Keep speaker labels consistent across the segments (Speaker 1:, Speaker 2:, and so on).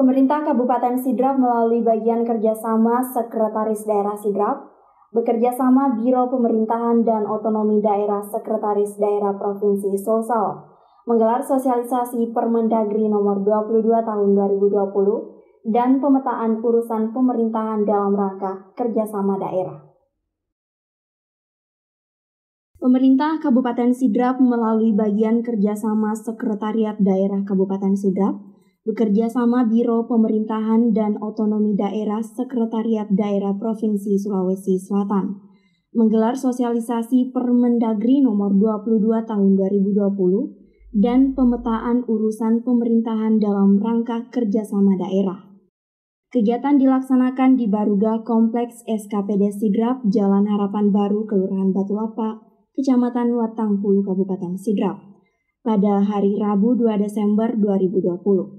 Speaker 1: Pemerintah Kabupaten Sidrap melalui bagian kerjasama Sekretaris Daerah Sidrap, bekerjasama Biro Pemerintahan dan Otonomi Daerah Sekretaris Daerah Provinsi Sulsel, menggelar sosialisasi Permendagri nomor 22 tahun 2020 dan pemetaan urusan pemerintahan dalam rangka kerjasama daerah. Pemerintah Kabupaten Sidrap melalui bagian kerjasama Sekretariat Daerah Kabupaten Sidrap, bekerjasama Biro Pemerintahan dan Otonomi Daerah Sekretariat Daerah Provinsi Sulawesi Selatan, menggelar sosialisasi Permendagri nomor 22 tahun 2020 dan pemetaan urusan pemerintahan dalam rangka kerjasama daerah. Kegiatan dilaksanakan di Baruga Kompleks SKPD Sidrap, Jalan Harapan Baru, Kelurahan Batu Lapak, Kecamatan Watangpulu, Kabupaten Sidrap, pada hari Rabu 2 Desember 2020.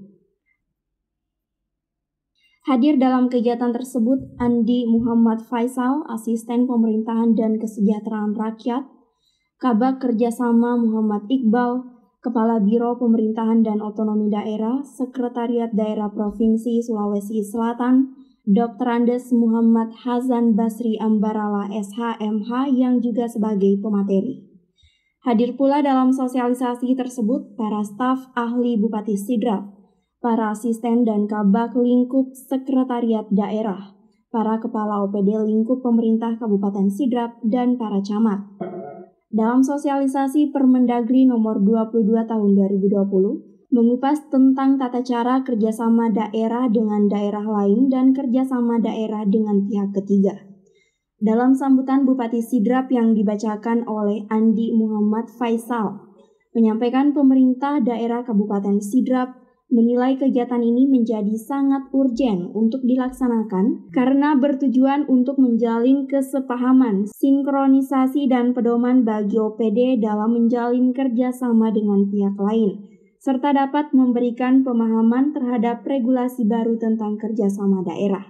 Speaker 1: Hadir dalam kegiatan tersebut Andi Muhammad Faisal, Asisten Pemerintahan dan Kesejahteraan Rakyat, Kabag Kerjasama Muhammad Iqbal, Kepala Biro Pemerintahan dan Otonomi Daerah, Sekretariat Daerah Provinsi Sulawesi Selatan, Dr. Andes Muhammad Hazan Basri Ambarala SHMH yang juga sebagai pemateri. Hadir pula dalam sosialisasi tersebut para staf ahli Bupati Sidrap, para asisten dan kabag lingkup sekretariat daerah, para kepala OPD lingkup pemerintah Kabupaten Sidrap, dan para camat. Dalam sosialisasi Permendagri nomor 22 tahun 2020, mengupas tentang tata cara kerjasama daerah dengan daerah lain dan kerjasama daerah dengan pihak ketiga. Dalam sambutan Bupati Sidrap yang dibacakan oleh Andi Muhammad Faisal, menyampaikan pemerintah daerah Kabupaten Sidrap menilai kegiatan ini menjadi sangat urgen untuk dilaksanakan karena bertujuan untuk menjalin kesepahaman, sinkronisasi dan pedoman bagi OPD dalam menjalin kerjasama dengan pihak lain, serta dapat memberikan pemahaman terhadap regulasi baru tentang kerjasama daerah.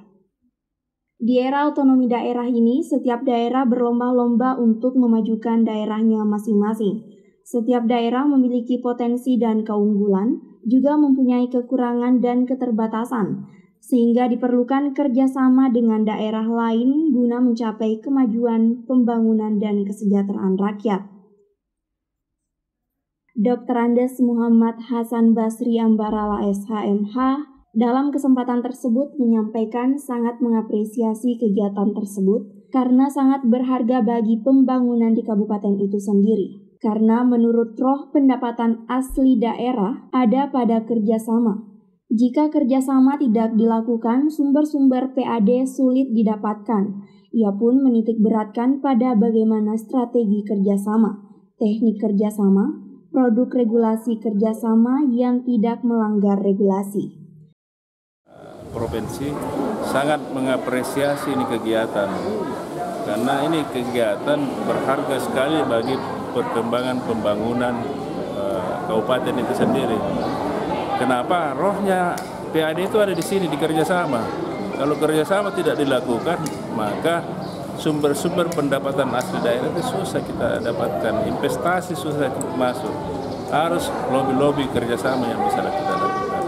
Speaker 1: Di era otonomi daerah ini, setiap daerah berlomba-lomba untuk memajukan daerahnya masing-masing. Setiap daerah memiliki potensi dan keunggulan, juga mempunyai kekurangan dan keterbatasan, sehingga diperlukan kerjasama dengan daerah lain guna mencapai kemajuan, pembangunan, dan kesejahteraan rakyat. Dr. Andes Muhammad Hazan Basri Ambarala SHMH dalam kesempatan tersebut menyampaikan sangat mengapresiasi kegiatan tersebut karena sangat berharga bagi pembangunan di kabupaten itu sendiri. Karena menurut roh pendapatan asli daerah ada pada kerjasama. Jika kerjasama tidak dilakukan, sumber-sumber PAD sulit didapatkan. Ia pun menitik beratkan pada bagaimana strategi kerjasama, teknik kerjasama, produk regulasi kerjasama yang tidak melanggar regulasi.
Speaker 2: Provinsi sangat mengapresiasi ini kegiatan karena ini kegiatan berharga sekali bagi perkembangan pembangunan kabupaten itu sendiri. Kenapa? Rohnya PAD itu ada di sini, di kerjasama. Kalau kerjasama tidak dilakukan, maka sumber-sumber pendapatan asli daerah itu susah kita dapatkan, investasi susah masuk. Harus lobby-lobby kerjasama yang bisa kita lakukan.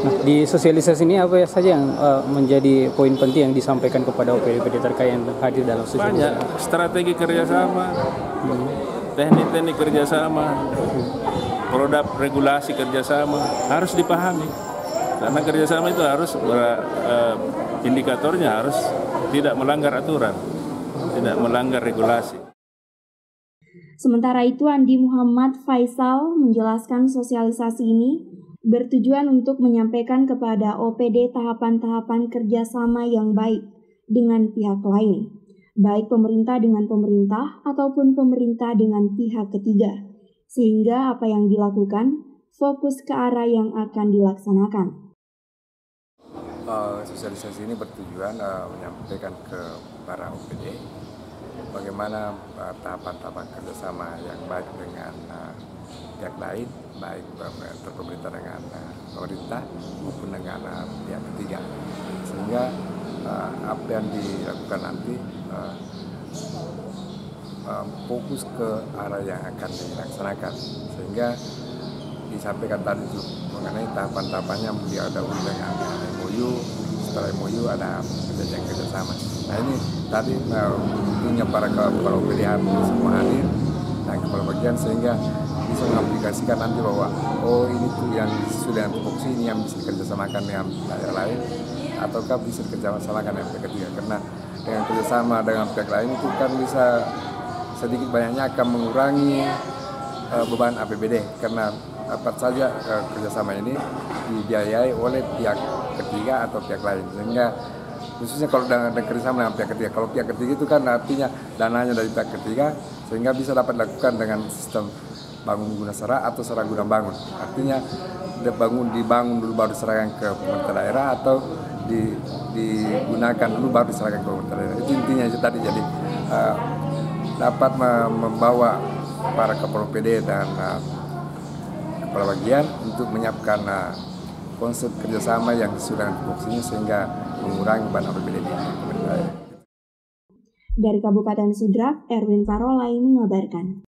Speaker 3: Nah, di sosialisasi ini apa saja yang menjadi poin penting yang disampaikan kepada OPD terkait yang hadir dalam sosialisasi?
Speaker 2: Banyak strategi kerjasama, teknik-teknik kerjasama, produk regulasi kerjasama harus dipahami. Karena kerjasama itu harus indikatornya harus tidak melanggar aturan, tidak melanggar regulasi.
Speaker 1: Sementara itu, Andi Muhammad Faisal menjelaskan sosialisasi ini bertujuan untuk menyampaikan kepada OPD tahapan-tahapan kerjasama yang baik dengan pihak lain, baik pemerintah dengan pemerintah ataupun pemerintah dengan pihak ketiga, sehingga apa yang dilakukan fokus ke arah yang akan dilaksanakan.
Speaker 4: Sosialisasi ini bertujuan menyampaikan ke para OPD bagaimana tahapan-tahapan kerjasama yang baik dengan pihak lain, baik pemerintah dengan pemerintah maupun dengan pihak ketiga, sehingga apa yang dilakukan nanti fokus ke arah yang akan dilaksanakan, sehingga disampaikan tadi itu mengenai tahapan-tahapannya didahului dengan MOU, setelah MOU ada perjanjian kerjasama. Nah ini tadi tentunya para kepala OPD harus semua hadir dan kepala bagian sehingga bisa mengaplikasikan nanti bahwa oh ini tuh yang sudah tupoksi ini yang bisa dikerjasamakan dengan daerah lain ataukah bisa dikerjasamakan dengan pihak ketiga, karena dengan kerjasama dengan pihak lain itu kan bisa sedikit banyaknya akan mengurangi beban APBD karena dapat saja kerjasama ini dibiayai oleh pihak ketiga atau pihak lain, sehingga khususnya kalau dengan kerjasama dengan pihak ketiga, kalau pihak ketiga itu kan artinya dananya dari pihak ketiga sehingga bisa dapat dilakukan dengan sistem bangun guna serah atau serah guna bangun, artinya dibangun dulu baru diserahkan ke pemerintah daerah atau digunakan dulu baru diserahkan ke pemerintah daerah. Itu intinya itu tadi, jadi dapat membawa para kepala OPD dan kepala bagian untuk menyiapkan konsep kerjasama yang sudah tupoksinya sehingga mengurangi beban APBD di pemerintah daerah.
Speaker 1: Dari Kabupaten Sidrap, Erwin Farolai mengabarkan.